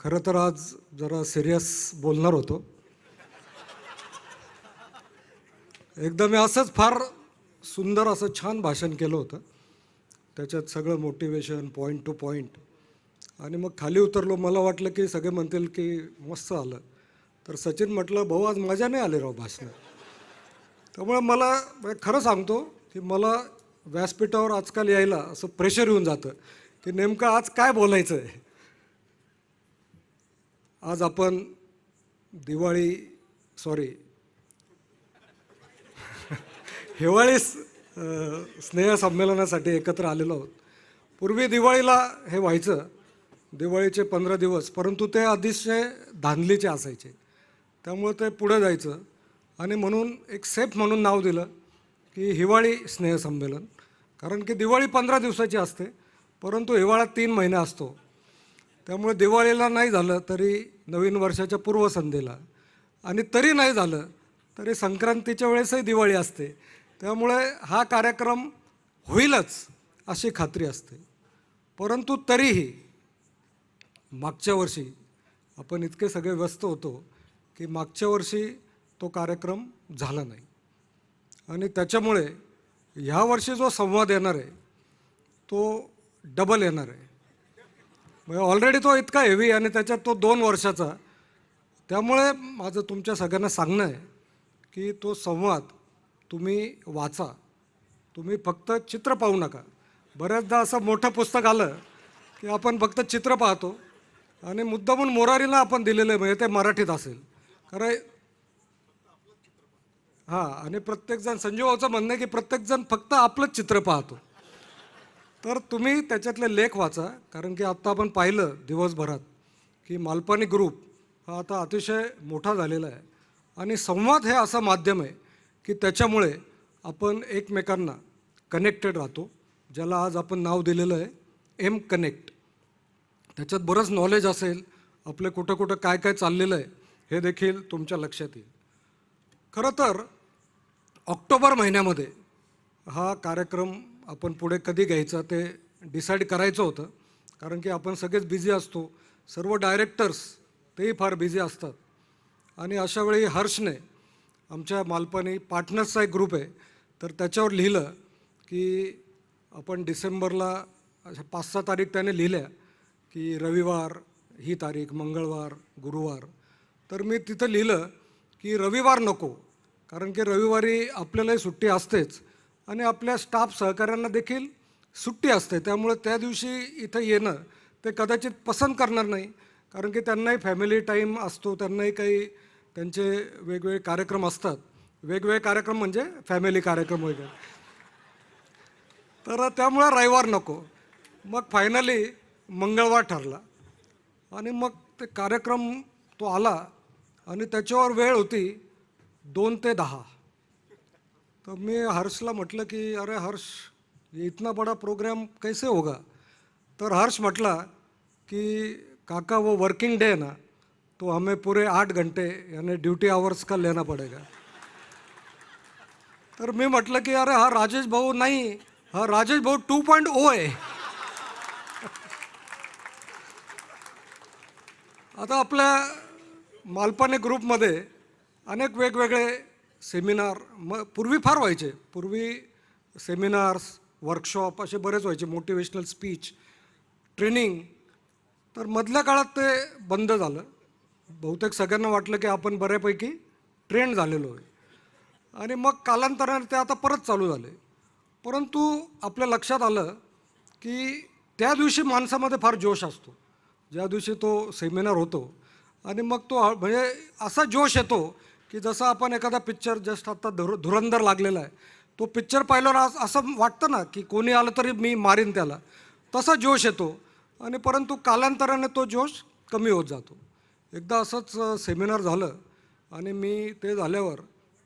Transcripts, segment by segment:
खरं तर आज जरा सिरियस बोलणार होतो. एकदा मी असंच फार सुंदर असं छान भाषण केलं होतं. त्याच्यात सगळं मोटिवेशन पॉईंट टू पॉईंट. आणि मग खाली उतरलो. मला वाटलं की सगळे म्हणतील की मस्त आलं. तर सचिन म्हटलं, भाऊ आज मजा नाही आली राव भाषणात. त्यामुळे मला खरं सांगतो की मला व्यासपीठावर आजकाल यायला असं प्रेशर येऊन जातं की नेमकं आज काय बोलायचं आहे. आज आपण दिवाळी सॉरी हिवाळी स्नेहसंमेलनासाठी एकत्र आलेलो आहोत. पूर्वी दिवाळीला हे व्हायचं, दिवाळीचे 15 दिवस, परंतु ते अतिशय धांदलीचे असायचे. त्यामुळे ते पुढे जायचं आणि म्हणून एक सेफ म्हणून नाव दिलं की हिवाळी स्नेहसंमेलन. कारण की दिवाळी 15 दिवसाची असते, परंतु हिवाळा 3 महिने असतो. त्यामुळे दिवाळीला नाही झालं तरी नवीन वर्षाच्या पूर्वसंध्येला, आणि तरी नाही झालं तरी संक्रांतीच्या वेळेसही दिवाळी असते. त्यामुळे हा कार्यक्रम होईलच अशी खात्री असते. परंतु तरीही मागच्या वर्षी आपण इतके सगळे व्यस्त होतो की मागच्या वर्षी तो कार्यक्रम झाला नाही. आणि त्याच्यामुळे ह्या वर्षी जो संवाद येणार आहे तो डबल येणार आहे. म्हणजे ऑलरेडी तो इतका हेवी आणि त्याच्यात तो 2 वर्षाचा. त्यामुळे माझं तुमच्या सगळ्यांना सांगणं आहे की तो संवाद तुम्ही वाचा. तुम्ही फक्त चित्र पाहू नका. बऱ्याचदा असं मोठं पुस्तक आलं की आपण फक्त चित्र पाहतो आणि मुद्दामून मोरारीला आपण दिलेलं आहे, म्हणजे ते मराठीत असेल खरं. हां, आणि प्रत्येकजण संजू भाऊचं म्हणणं आहे की प्रत्येकजण फक्त आपलंच चित्र पाहतो. तर तुम्ही त्याच्यातले लेख वाचा. कारण की आत्ता आपण पाहिलं दिवसभरात की मालपानी ग्रुप हा आता अतिशय मोठा झालेला आहे. आणि संवाद हे असं माध्यम आहे की त्याच्यामुळे आपण एकमेकांना कनेक्टेड राहतो, ज्याला आज आपण नाव दिलेलं आहे एम कनेक्ट. त्याच्यात बरंच नॉलेज असेल, आपलं कुठं कुठं काय काय चाललेलं आहे हे देखील तुमच्या लक्षात येईल. खरं तर ऑक्टोबर महिन्यामध्ये हा कार्यक्रम आपण पुढे कधी घ्यायचा ते डिसाईड करायचं होतं. कारण की आपण सगळेच बिझी असतो, सर्व डायरेक्टर्स तेही फार बिझी असतात. आणि अशावेळी हर्षने, आमच्या मालपानी पार्टनर्सचा एक ग्रुप आहे, तर त्याच्यावर लिहिलं की आपण डिसेंबरला अशा 5-6 तारीख त्याने लिहिल्या की रविवार ही तारीख, मंगळवार, गुरुवार. तर मी तिथं लिहिलं की रविवार नको, कारण की रविवारी आपल्यालाही सुट्टी असतेच आणि आपल्या स्टाफ सहकाऱ्यांना देखील सुट्टी असते. त्यामुळे त्या दिवशी इथं येणं ते कदाचित पसंत करणार नाही, कारण की त्यांनाही फॅमिली टाईम असतो, त्यांनाही काही त्यांचे वेगवेगळे कार्यक्रम असतात. वेगवेगळे कार्यक्रम म्हणजे फॅमिली कार्यक्रम वगैरे. तर त्यामुळे रविवार नको. मग फायनली मंगळवार ठरला. आणि मग ते कार्यक्रम तो आला आणि त्याच्यावर वेळ होती 2 ते 10. तर मी हर्षला म्हटलं की अरे हर्ष, ये इतना बड़ा प्रोग्राम कैसे होगा. तर हर्ष म्हटला की काका वो वर्किंग डे है ना, तो हमें पूरे 8 घंटे यानी ड्यूटी आवर्स का लेना पड़ेगा. तर मी म्हटलं की अरे हा राजेश भाऊ नाही, हा राजेश भाऊ 2.0 आहे. आता आपल्या मालपानी ग्रुपमध्ये अनेक वेगवेगळे सेमिनार पूर्वी फार व्हायचे. पूर्वी सेमिनार्स, वर्कशॉप असे बरेच व्हायचे, मोटिवेशनल स्पीच, ट्रेनिंग. तर मधल्या काळात ते बंद झालं. बहुतेक सगळ्यांना वाटलं की आपण बऱ्यापैकी ट्रेंड झालेलो आहे. आणि मग कालांतराने ते आता परत चालू झाले. परंतु आपल्या लक्षात आलं की त्या दिवशी माणसामध्ये फार जोश असतो, ज्या दिवशी तो सेमिनार होतो. आणि मग तो म्हणजे असा जोश येतो की जसं आपण एखादा पिक्चर, जस्ट आता धुरंधर लागलेला आहे, तो पिक्चर पाहिल्यावर असं वाटतं ना की कोणी आलं तरी मी मारीन त्याला, तसा जोश येतो. आणि परंतु कालांतराने तो जोश कमी होत जातो. एकदा असंच सेमिनार झालं आणि मी ते झाल्यावर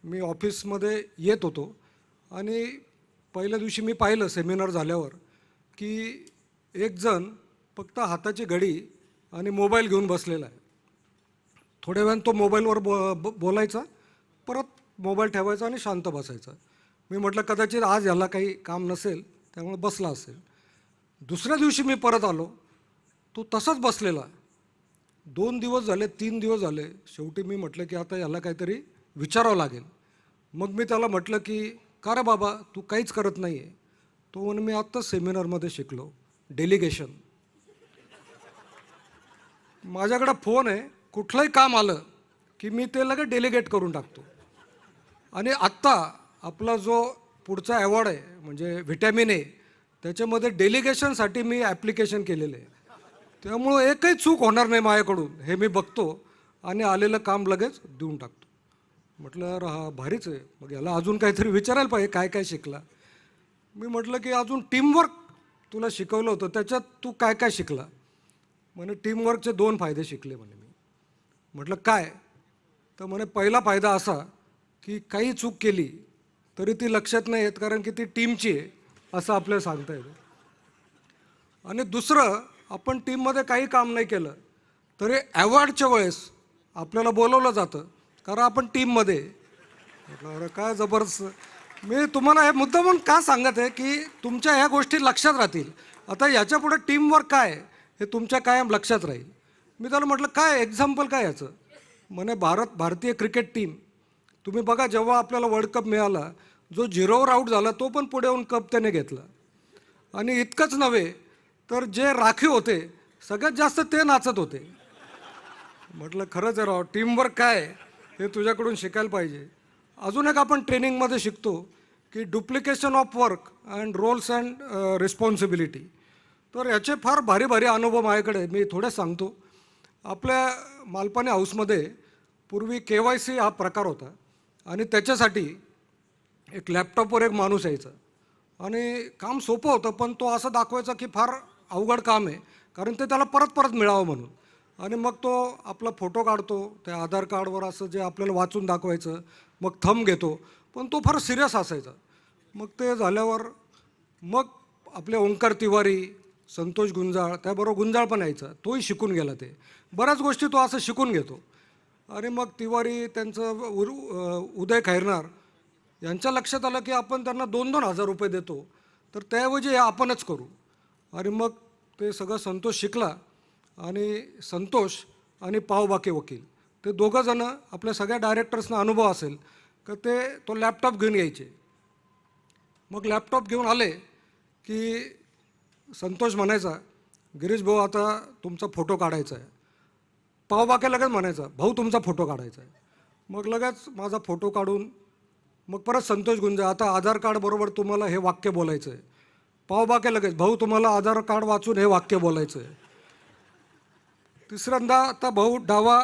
मी ऑफिसमध्ये येत होतो आणि पहिल्या दिवशी मी पाहिलं सेमिनार झाल्यावर की एक जण फक्त हाताची घडी आणि मोबाईल घेऊन बसलेला आहे. थोड्या वेळानं तो मोबाईलवर बोलायचा, परत मोबाईल ठेवायचा आणि शांत बसायचा. मी म्हटलं कदाचित आज याला काही काम नसेल त्यामुळे बसला असेल. दुसऱ्या दिवशी मी परत आलो, तो तसाच बसलेला. 2 दिवस झाले, 3 दिवस झाले. शेवटी मी म्हटलं की आता याला काहीतरी विचारावं लागेल. मग मी त्याला म्हटलं की का रे बाबा तू काहीच करत नाही आहे. तो म्हणे मी आत्ताच सेमिनारमध्ये शिकलो डेलिगेशन. माझ्याकडे फोन आहे, कुठलंही काम आलं की मी ते लगेच डेलिगेट करून टाकतो. आणि आत्ता आपला जो पुढचा अवॉर्ड आहे म्हणजे व्हिटॅमिन ए, त्याच्यामध्ये डेलिगेशनसाठी मी ॲप्लिकेशन केलेलं आहे. त्यामुळं एकही चूक होणार नाही माझ्याकडून हे मी बघतो आणि आलेलं काम लगेच देऊन टाकतो. म्हटलं अरे हा भारीच आहे, मग याला अजून काहीतरी विचारायला पाहिजे काय काय शिकला. मी म्हटलं की अजून टीमवर्क तुला शिकवलं होतं, त्याच्यात तू काय काय शिकला. म्हणे टीमवर्कचे 2 फायदे शिकले म्हणे मी. म्हटलं काय. तर म्हणे पहिला फायदा असा की काही चूक केली तरी ती लक्षात नाही येत, कारण की ती टीमची आहे असं आपल्याला सांगता येतं. आणि दुसरं, आपण टीममध्ये काही काम नाही केलं तरी अवॉर्डच्या वेळेस आपल्याला बोलवलं जातं, कारण आपण टीममध्ये आहे. म्हटलं अरे काय जबरदस्त. मी तुम्हाला हे मुद्दामून का सांगत आहे की तुमच्या ह्या गोष्टी लक्षात राहतील. आता याच्यापुढे टीमवर्क काय हे तुमच्या कायम लक्षात राहील. मी त्याला म्हटलं काय एक्झाम्पल काय याचं. म्हणे भारतीय क्रिकेट टीम, तुम्ही बघा जेव्हा आपल्याला वर्ल्ड कप मिळाला, जो 0वर आऊट झाला तो पण पुढे येऊन कप त्याने घेतला. आणि इतकंच नव्हे तर जे राखीव होते सगळ्यात जास्त ते नाचत होते. म्हटलं खरंच आहे राव, टीमवर्क काय हे तुझ्याकडून शिकायला पाहिजे. अजून एक आपण ट्रेनिंगमध्ये शिकतो की duplication of work and roles and responsibility. तर याचे फार भारी भारी अनुभव माझ्याकडे, मी थोडे सांगतो. आपल्या मालपानी हाऊसमध्ये पूर्वी KYC हा प्रकार होता आणि त्याच्यासाठी एक लॅपटॉपवर एक माणूस यायचा आणि काम सोपं होतं, पण तो असं दाखवायचा की फार अवघड काम आहे, कारण ते त्याला परत परत मिळावं म्हणून. आणि मग तो आपला फोटो काढतो त्या आधार कार्डवर, असं जे आपल्याला वाचून दाखवायचं, मग थंब घेतो, पण तो फार सिरियस असायचा. मग ते झाल्यावर मग आपले ओंकार तिवारी, संतोष गुंजाळ, त्याबरोबर गुंजाळ पण यायचा, तोही शिकून गेला. ते बऱ्याच गोष्टी तो असं शिकून घेतो. आणि मग तिवारी त्यांचं उदय खैरनार यांच्या लक्षात आलं की आपण त्यांना 2,000-2,000 रुपये देतो, तर त्याऐवजी हे आपणच करू. आणि मग ते सगळं संतोष शिकला. आणि संतोष आणि पावबाके वकील ते दोघंजणं, आपल्या सगळ्या डायरेक्टर्सना अनुभव असेल का ते तो लॅपटॉप घेऊन यायचे. मग लॅपटॉप घेऊन आले की संतोष म्हणायचा गिरीश भाऊ आता तुमचा फोटो काढायचा आहे. पावबाके लगेच म्हणायचा भाऊ तुमचा फोटो काढायचा आहे. मग लगेच माझा फोटो काढून मग परत संतोष गुंजा आता आधार कार्ड बरोबर तुम्हाला हे वाक्य बोलायचं आहे. पावबाके लगेच भाऊ तुम्हाला आधार कार्ड वाचून हे वाक्य बोलायचं आहे. तिसऱ्यांदा आता भाऊ डावा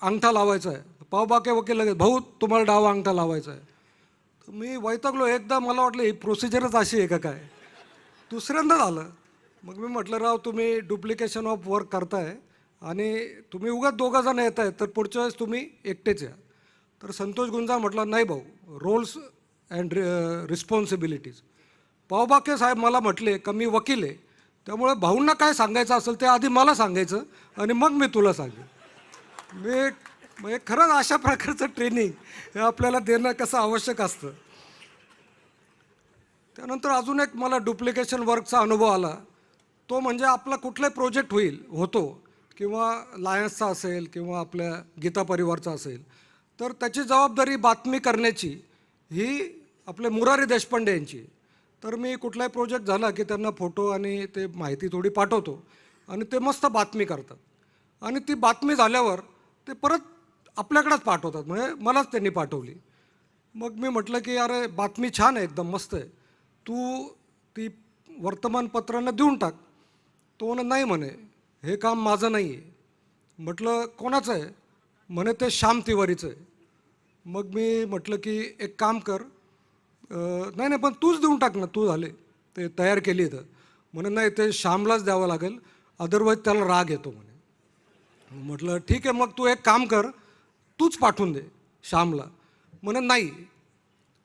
अंगठा लावायचा आहे. पावबाके वकील लगेच भाऊ तुम्हाला डावा अंगठा लावायचा आहे. तर मी वैतागलो. एकदा मला वाटलं ही प्रोसिजरच अशी आहे का काय. दुसऱ्यांदा झालं. मग मी म्हटलं राव तुम्ही डुप्लिकेशन ऑफ वर्क करताय आणि तुम्ही उगाच 2 जण येत आहेत, तर पुढच्या वेळेस तुम्ही एकटेच या. तर संतोष गुंजा म्हटला नाही भाऊ, रोल्स अँड रिस्पॉन्सिबिलिटीज. पावबाके साहेब मला म्हटले का मी वकील आहे, त्यामुळे भाऊंना काय सांगायचं असेल ते आधी मला सांगायचं आणि मग मी तुला सांगेन. मी म्हणजे खरंच अशा प्रकारचं ट्रेनिंग हे आपल्याला देणं कसं आवश्यक असतं. त्यानंतर अजून एक मला डुप्लिकेशन वर्कचा अनुभव आला. तो म्हणजे आपला कुठलाही प्रोजेक्ट होतो किंवा लायन्सचा असेल किंवा आपल्या गीता परिवारचा असेल, तर त्याची जबाबदारी बातमी करण्याची ही आपले मुरारी देशपांडे यांची. तर मी कुठलाही प्रोजेक्ट झाला की त्यांना फोटो आणि ते माहिती थोडी पाठवतो आणि ते मस्त बातमी करतात. आणि ती बातमी झाल्यावर ते परत आपल्याकडेच पाठवतात, म्हणजे मलाच त्यांनी पाठवली. मग मी म्हटलं की अरे बातमी छान आहे, एकदम मस्त आहे, तू ती वर्तमानपत्रांना देऊन टाक. तो म्हणे नाही म्हणे हे काम माझं नाही आहे. म्हटलं कोणाचं आहे. म्हणे ते श्याम तिवारीचं आहे. मग मी म्हटलं की एक काम कर, नाही नाही पण तूच देऊन टाक ना, तू झाले ते तयार केली तर. म्हणे नाही ते श्यामलाच द्यावं लागेल, अदरवाईज त्याला राग येतो म्हणे. म्हटलं ठीक आहे, मग तू एक काम कर, तूच पाठवून दे श्यामला. म्हणे नाही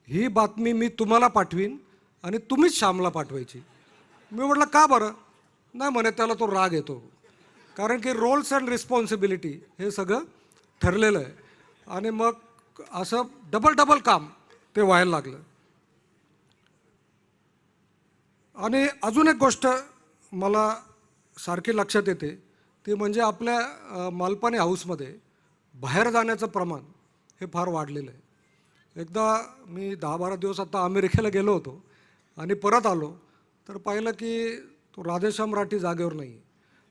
ही बातमी मी तुम्हाला पाठवीन आणि तुम्हीच श्यामला पाठवायची. मी म्हटलं का बरं. नाही म्हणे त्याला तो राग येतो, कारण की रोल्स अँड रिस्पॉन्सिबिलिटी हे सगळं ठरलेलं आहे. आणि मग असं डबल काम ते व्हायला लागलं. आणि अजून एक गोष्ट मला सारखी लक्षात येते ती म्हणजे आपल्या मालपानी हाऊसमध्ये बाहेर जाण्याचं प्रमाण हे फार वाढलेलं आहे. एकदा मी 10-12 दिवस आता अमेरिकेला गेलो होतो आणि परत आलो तर पाहिलं की तो राधेश्याम राठी जागेवर नाही आहे.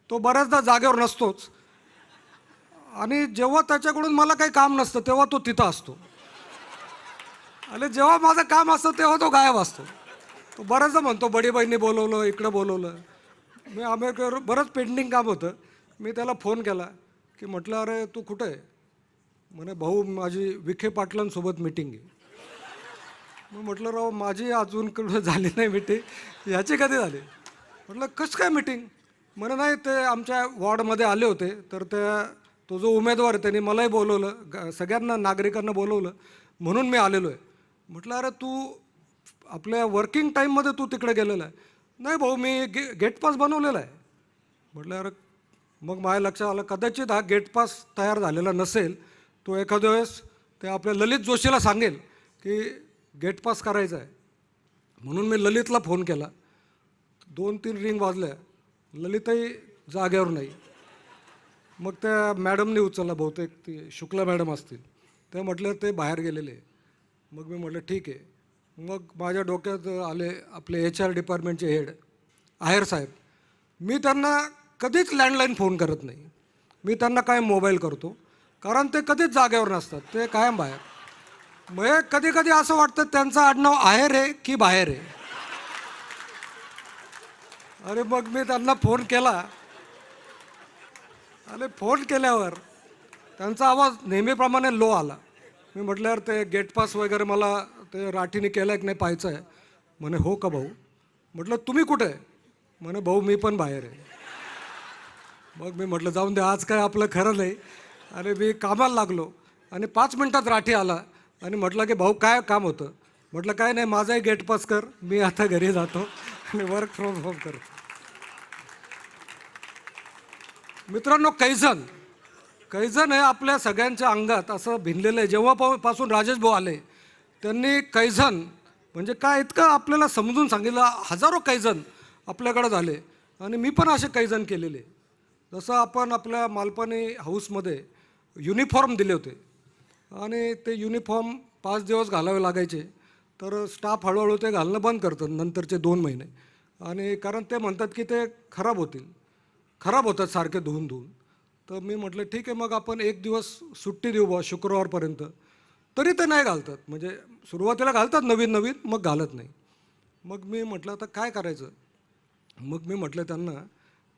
तो बऱ्याचदा जागेवर नसतोच आणि जेव्हा त्याच्याकडून मला काही काम नसतं तेव्हा तो तिथं असतो आणि जेव्हा माझं काम असतं तेव्हा तो गायब असतो. तो बऱ्याचदा म्हणतो बडी बहिणी बोलवलं, इकडं बोलवलं. मी अमेरिकेवर बरंच पेंडिंग काम होतं. मी त्याला फोन केला की म्हटलं अरे तू कुठं आहे? म्हणे भाऊ माझी विखे पाटलांसोबत मीटिंग आहे. मग म्हटलं राव माझी अजून कुठं झाली नाही मीटिंग, याची कधी झाली? म्हटलं कसं काय मीटिंग? म्हणे नाही ते आमच्या वॉर्डमध्ये आले होते तर तो जो उमेदवार आहे त्यांनी मलाही बोलवलं, सगळ्यांना नागरिकांना बोलवलं म्हणून मी आलेलो आहे. म्हटलं अरे तू आपल्या वर्किंग टाईममध्ये तू तिकडे गेलेला आहे? नाही भाऊ मी गेट पास बनवलेला आहे. म्हटलं अरे मग माझ्या लक्षात आलं कदाचित हा गेट पास तयार झालेला नसेल. तो एखाद्या वेळेस ते आपल्या ललित जोशीला सांगेल की गेट पास करायचा आहे. म्हणून मी ललितला फोन केला. 2-3 रिंग वाजल्या, ललितही जागेवर नाही. मग त्या मॅडमने उचलला, बहुतेक ती शुक्ला मॅडम असतील. ते म्हटलं ते बाहेर गेलेले. मग मी म्हटलं ठीक आहे. मग माझ्या डोक्यात आले आपले HR डिपार्टमेंटचे हेड आहेर साहेब. मी त्यांना कधीच लँडलाईन फोन करत नाही. मी त्यांना काय मोबाईल करतो कारण ते कधीच जागेवर नसतात, ते कायम बाहेर. मग कधी कधी असं वाटतं त्यांचं आडनाव आहेर आहे की बाहेर आहे. अरे मग मी त्यांना फोन केला आणि फोन केल्यावर त्यांचा आवाज नेहमीप्रमाणे लो आला. मी म्हटलं यार ते गेट पास वगैरे मला ते राठीने केलं की नाही पाहायचं आहे. म्हणे हो का भाऊ? म्हटलं तुम्ही कुठे आहे? म्हणे भाऊ मी पण बाहेर आहे. मग मी म्हटलं जाऊन दे आज काय आपलं खरं नाही. आणि मी कामाला लागलो आणि 5 मिनटात राठी आला आणि म्हटलं की भाऊ काय काम होतं? म्हटलं काय नाही माझाही गेट पास कर, मी आता घरी जातो आणि वर्क फ्रॉम होम करतो. मित्रांनो कैझन हे आपल्या सगळ्यांच्या अंगात असं भिनलेलं आहे. जेव्हापासून राजेश भाऊ आले त्यांनी कैझन म्हणजे काय इतकं आपल्याला समजून सांगितलं. हजारो कैझन आपल्याकडे झाले आणि मी पण असे कैझन केलेले. जसं आपण आपल्या मालपानी हाऊसमध्ये युनिफॉर्म दिले होते आणि ते युनिफॉर्म 5 दिवस घालावे लागायचे. तर स्टाफ हळूहळू ते घालणं बंद करतं नंतरचे 2 महिने. आणि कारण ते म्हणतात की ते खराब होतात सारखे धुवून. तर मी म्हटलं ठीक आहे मग आपण 1 दिवस सुट्टी देऊ बा शुक्रवारपर्यंत. तरी ते नाही घालतात. म्हणजे सुरुवातीला घालतात नवीन मग घालत नाही. मग मी म्हटलं आता काय करायचं? मग मी म्हटलं त्यांना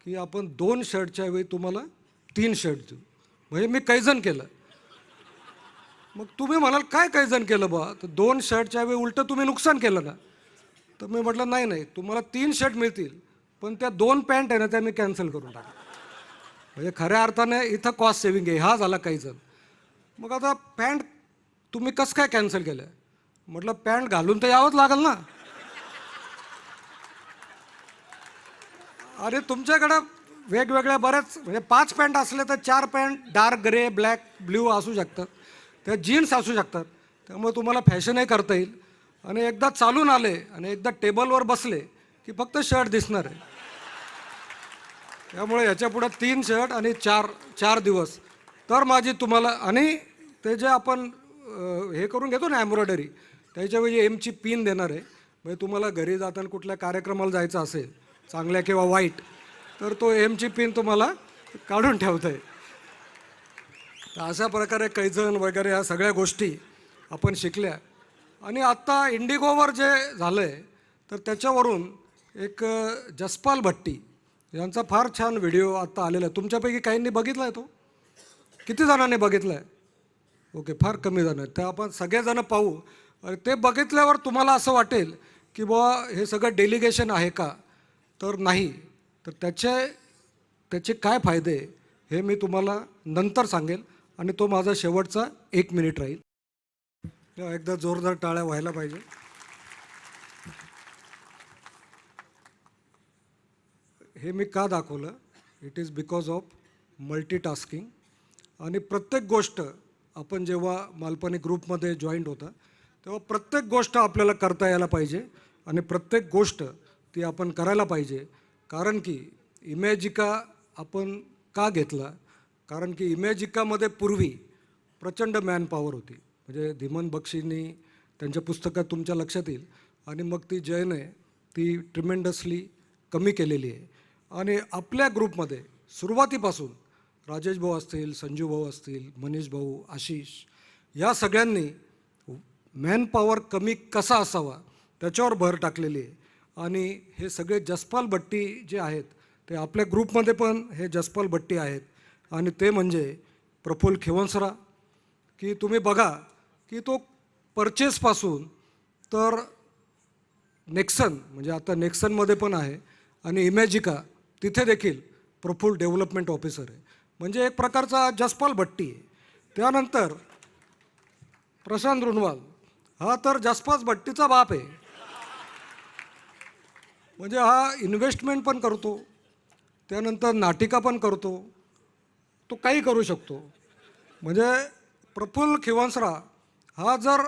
की आपण 2 शर्टच्या वेळी तुम्हाला 3 शर्ट देऊ. म्हणजे मी कैझन केलं. मग तुम्ही म्हणाल काय कैझन केलं बा? तर 2 शर्टच्या वेळी उलटं तुम्ही नुकसान केलं ना. तर मी म्हटलं नाही तुम्हाला 3 शर्ट मिळतील पण त्या 2 पॅन्ट आहे ना त्या मी कॅन्सल करून टाकल्या. म्हणजे खऱ्या अर्थाने इथं कॉस्ट सेविंग आहे. हा झाला कैझन. मग आता पॅन्ट तुम्ही कसं काय कॅन्सल केलं? म्हटलं पॅन्ट घालून तर यावंच लागेल ना. अरे तुमच्याकडं वेगवेगळ्या बऱ्याच म्हणजे 5 पॅन्ट असले तर 4 pant dark grey, black, blue असू शकतात. त्या जीन्स असू शकतात. त्यामुळे तुम्हाला फॅशनही करता येईल. आणि एकदा चालून आले आणि एकदा टेबलवर बसले की फक्त शर्ट दिसणार आहे. त्यामुळे याच्यापुढं 3 शर्ट आणि 4 दिवस तर माझी तुम्हाला. आणि ते जे आपण हे करून घेतो ना एम्ब्रॉयडरी, त्याच्यावेळी एमची पिन देणार आहे. म्हणजे तुम्हाला घरी जाताना कुठल्या कार्यक्रमाला जायचं असेल चांगल्या किंवा वाईट तर तो एमची पिन तुम्हाला काढून ठेवता येईल. तर अशा प्रकारे कैझन वगैरे ह्या सगळ्या गोष्टी आपण शिकल्या. आणि आत्ता इंडिगोवर जे झालं आहे तर त्याच्यावरून एक जसपाल भट्टी यांचा फार छान व्हिडिओ आत्ता आलेला आहे. तुमच्यापैकी काहींनी बघितला आहे तो? किती जणांनी बघितला आहे? ओके, फार कमी जण आहेत. तर आपण सगळेजणं पाहू. आणि ते बघितल्यावर तुम्हाला असं वाटेल की बुवा हे सगळं डेलिगेशन आहे का? तर नाही. तर त्याचे काय फायदे हे मी तुम्हाला नंतर सांगेल. आणि तो माझा शेवटचा 1 मिनिट राहील. एकदा जोरदार टाळ्या व्हायला पाहिजे. हे मी का दाखवलं? It is because of multitasking. आणि प्रत्येक गोष्ट आपण जेव्हा मालपानी ग्रुपमध्ये जॉईंट होता तेव्हा प्रत्येक गोष्ट आपल्याला करता यायला पाहिजे आणि प्रत्येक गोष्ट ती आपण करायला पाहिजे. कारण की इमॅजिका आपण का घेतला, कारण की इमॅजिकामध्ये पूर्वी प्रचंड मॅन पॉवर होती. म्हणजे धीमन बक्षींनी त्यांच्या पुस्तकात तुमच्या लक्षात येईल. आणि मग ती जयने ती ट्रिमेंडसली कमी केलेली आहे. आणि आपल्या ग्रुपमध्ये सुरुवातीपासून राजेश भाऊ असतील, संजू भाऊ असतील, मनीष भाऊ, आशिष, या सगळ्यांनी मॅन पॉवर कमी कसा असावा त्याच्यावर भर टाकलेली आहे. आणि हे सगळे जसपाल भट्टी जे आहेत ते आपल्या ग्रुपमध्ये पण हे जसपाल भट्टी आहेत. आणि ते म्हणजे प्रफुल्ल खिवसरा, की तुम्ही बघा की तो परचेसपासून तर नेक्सन, म्हणजे आता नेक्सनमध्ये पण आहे, आणि इमॅजिका तिथे देखील प्रफुल्ल डेव्हलपमेंट ऑफिसर आहे. म्हणजे एक प्रकारचा जसपाल भट्टी आहे. त्यानंतर प्रशांत रुनवाल हा तर जसपाल भट्टीचा बाप आहे. म्हणजे हा इन्व्हेस्टमेंट पण करतो, त्यानंतर नाटिका पण करतो, तो काही करू शकतो. म्हणजे प्रफुल्ल खिवसरा हा जर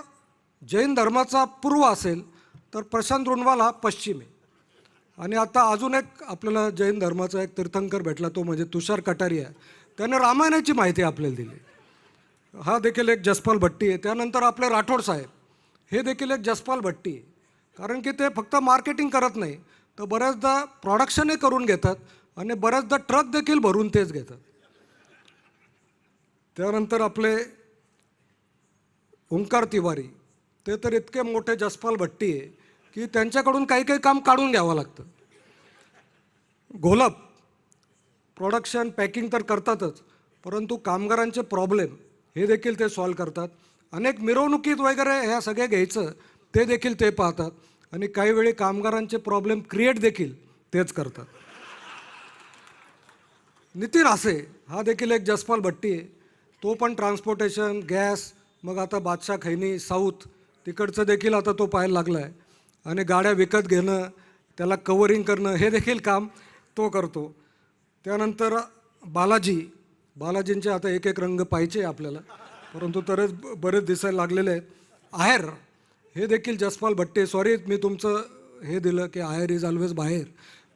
जैन धर्माचा पूर्व असेल तर प्रशांत रुनवाल हा पश्चिम आहे. आणि आता अजून एक आपल्याला जैन धर्माचा एक तीर्थंकर भेटला, तो म्हणजे तुषार कटारिया. त्याने रामायणाची माहिती आपल्याला दिली. हा देखील एक जसपाल भट्टी आहे. त्यानंतर आपले राठोड साहेब हे देखील एक जसपाल भट्टी आहे. कारण की ते फक्त मार्केटिंग करत नाही, तर बऱ्याचदा प्रोडक्शनही करून घेतात आणि बऱ्याचदा ट्रक देखील भरून तेच घेतात. त्यानंतर आपले ओंकार तिवारी, ते तर इतके मोठे जसपाल भट्टी आहे की त्यांच्याकडून काही काही काम काढून घ्यावं लागतं. घोलप प्रोडक्शन पॅकिंग तर करतातच, परंतु कामगारांचे प्रॉब्लेम हे देखील ते सॉल्व करतात. अनेक मिरवणुकीत वगैरे ह्या सगळ्या घ्यायचं ते देखील ते पाहतात. आणि काही वेळी कामगारांचे प्रॉब्लेम क्रिएट देखील तेच करतात. नितीन आसे हा देखील एक जसपाल भट्टी आहे. तो पण ट्रान्सपोर्टेशन, गॅस, मग आता बादशाह खैनी साऊथ तिकडचं देखील आता तो पाहायला लागला आहे. आणि गाड्या विकत घेणं, त्याला कवरिंग करणं हे देखील काम तो करतो. त्यानंतर बालाजींचे आता एक एक रंग पाहिजे आपल्याला, परंतु बरेच दिसायला लागलेले आहेत. आहेर हे देखील जसपाल भट्टी. सॉरी मी तुमचं हे दिलं की आहेर इज ऑलवेज बाहेर,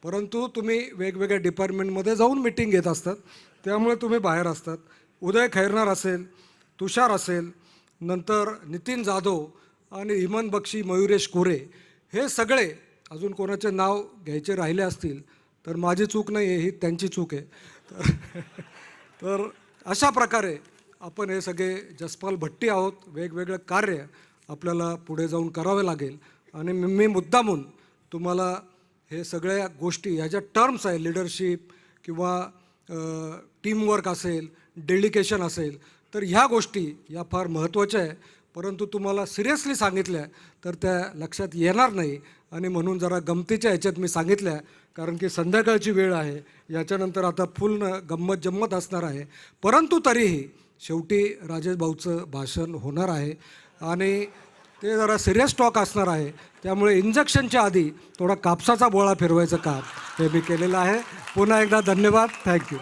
परंतु तुम्ही वेगवेगळ्या डिपार्टमेंटमध्ये जाऊन मिटिंग घेत असतात, त्यामुळे तुम्ही बाहेर असतात. उदय खैरनार असेल, तुषार असेल, नंतर नितीन जाधव आणि इमन बक्षी, मयुरेश कोरे, हे सगळे, अजून कोणाचे नाव घ्यायचे राहिले असतील तर माझी चूक नाही आहे, ही त्यांची चूक आहे. तर अशा प्रकारे आपण हे सगळे जसपाल भट्टी आहोत. वेगवेगळं कार्य आपल्याला पुढे जाऊन करावे लागेल. आणि मी मुद्दामून तुम्हाला हे सगळ्या गोष्टी, ह्या ज्या टर्म्स आहे, लिडरशिप किंवा टीमवर्क असेल, डेडिकेशन असेल, तर ह्या गोष्टी या फार महत्त्वाच्या आहे. परंतु तुम्हाला सिरियसली सांगितल्या तर त्या लक्षात येणार नाही. आणि म्हणून जरा गमतीच्या ह्याच्यात मी सांगितल्या, कारण की संध्याकाळची वेळ आहे, याच्यानंतर आता फुल गंमत जम्मत असणार आहे. परंतु तरीही शेवटी राजेश भाऊचं भाषण होणार आहे आणि ते जरा सिरियस टॉक असणार आहे. त्यामुळे इंजेक्शनच्या आधी थोडा कापसाचा बोळा फिरवायचं काम हे मी केलेलं आहे. पुन्हा एकदा धन्यवाद. थँक्यू.